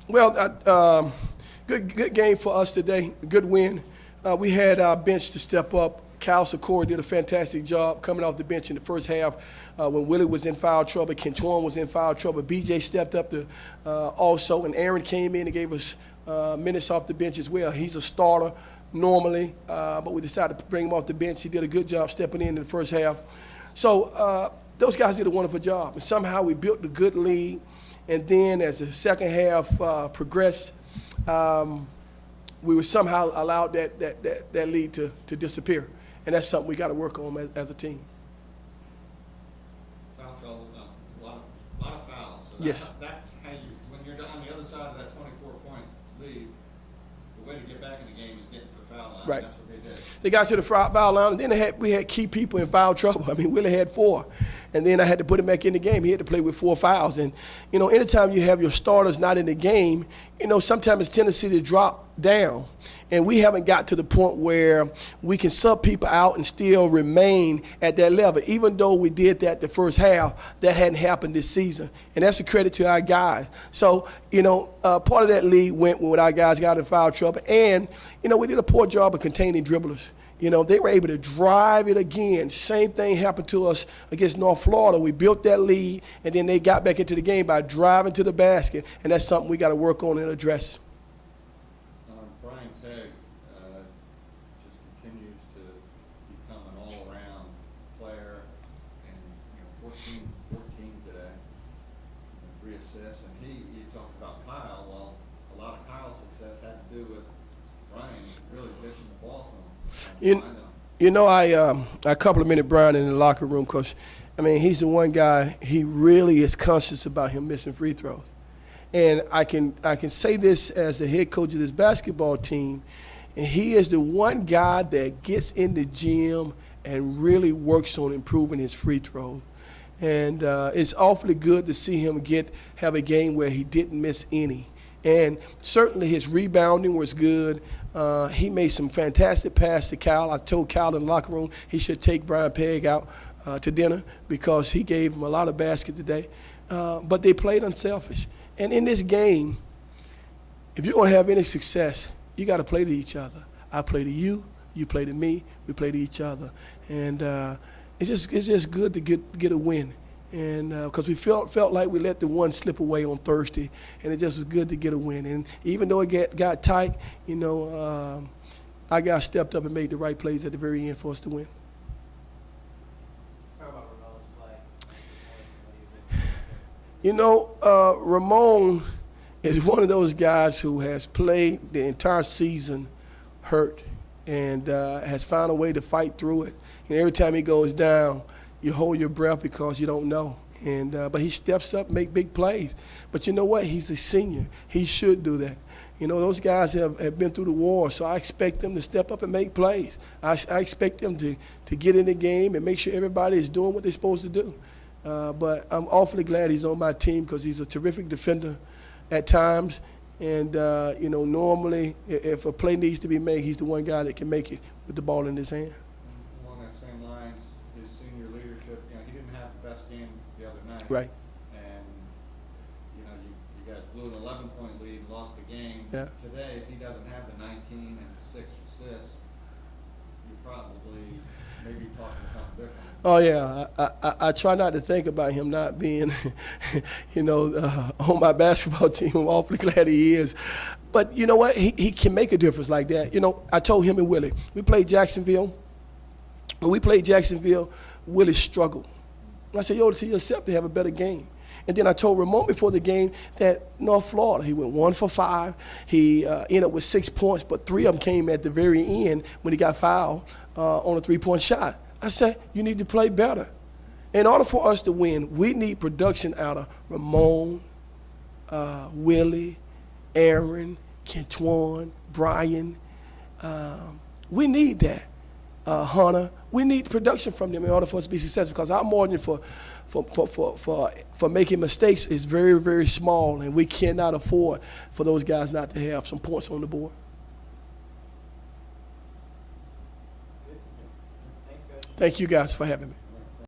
Well, good game for us today. Good win. We had our bench to step up. Cal Secor did a fantastic job coming off the bench in the first half when Willie was in foul trouble, Kentuan was in foul trouble. BJ stepped up to also, and Aaron came in and gave us minutes off the bench as well. He's a starter normally, but we decided to bring him off the bench. He did a good job stepping in the first half. So those guys did a wonderful job. And somehow we built a good lead. And then as the second half progressed, we were somehow allowed that lead to disappear. And that's something we got to work on as a team. Foul trouble, a lot of fouls. So Yes. That's how you, when you're on the other side of that 24-point lead, the way to get back in the game is getting to the foul line. Right. That's what they did. They got to the foul line, and then we had key people in foul trouble. I mean, Willie had 4. And then I had to put him back in the game. He had to play with 4 fouls. And, anytime you have your starters not in the game, sometimes it's tendency to drop down. And we haven't got to the point where we can sub people out and still remain at that level. Even though we did that the first half, that hadn't happened this season. And that's a credit to our guys. So, part of that lead went when our guys got in foul trouble. And, we did a poor job of containing dribblers. They were able to drive it again. Same thing happened to us against North Florida. We built that lead, and then they got back into the game by driving to the basket, and that's something we got to work on and address. Brian Tegg just continues to become an all-around player, and 14 today, 3 assists. And you talked about Kyle. Well, a lot of Kyle's success had to do with Brian really dishing the ball to him. I complimented Brian in the locker room because, he's the one guy, he really is conscious about him missing free throws. And I can say this as the head coach of this basketball team, and he is the one guy that gets in the gym and really works on improving his free throws. And it's awfully good to see him have a game where he didn't miss any. And certainly his rebounding was good. He made some fantastic passes to Cal. I told Cal in the locker room he should take Brian Pegg out to dinner because he gave him a lot of basket today. But they played unselfish. And in this game, if you're going to have any success, you got to play to each other. I play to you, you play to me, we play to each other. And it's just good to get a win. And because we felt like we let the one slip away on Thursday, and it just was good to get a win. And even though it got tight, our guys stepped up and made the right plays at the very end for us to win. How about Ramon's play? Ramon is one of those guys who has played the entire season hurt and has found a way to fight through it. And every time he goes down, you hold your breath because you don't know. And but he steps up, make big plays. But you know what? He's a senior. He should do that. Those guys have been through the war, so I expect them to step up and make plays. I expect them to get in the game and make sure everybody is doing what they're supposed to do. But I'm awfully glad he's on my team because he's a terrific defender at times. And, normally if a play needs to be made, he's the one guy that can make it with the ball in his hand. Along that same lines, his senior leadership, he didn't have the best game the other night. Right. And, you guys blew an 11-point lead, lost the game. Yeah. Today, if he doesn't have the 19 and 6 assists, you're probably maybe talking something different. Oh, yeah. I try not to think about him not being, on my basketball team. I'm awfully glad he is. But you know what? He can make a difference like that. I told him and Willie, we played Jacksonville. When we played Jacksonville, Willie struggled. And I said, you owe it to yourself to have a better game. And then I told Ramon before the game that North Florida, he went 1 for 5. He ended up with 6 points, but 3 of them came at the very end when he got fouled on a 3-point shot. I said, you need to play better. In order for us to win, we need production out of Ramon, Willie, Aaron, Kentuan, Brian. We need that. Hunter. We need production from them in order for us to be successful because our margin for making mistakes is very, very small, and we cannot afford for those guys not to have some points on the board. Thanks, guys. Thank you guys for having me.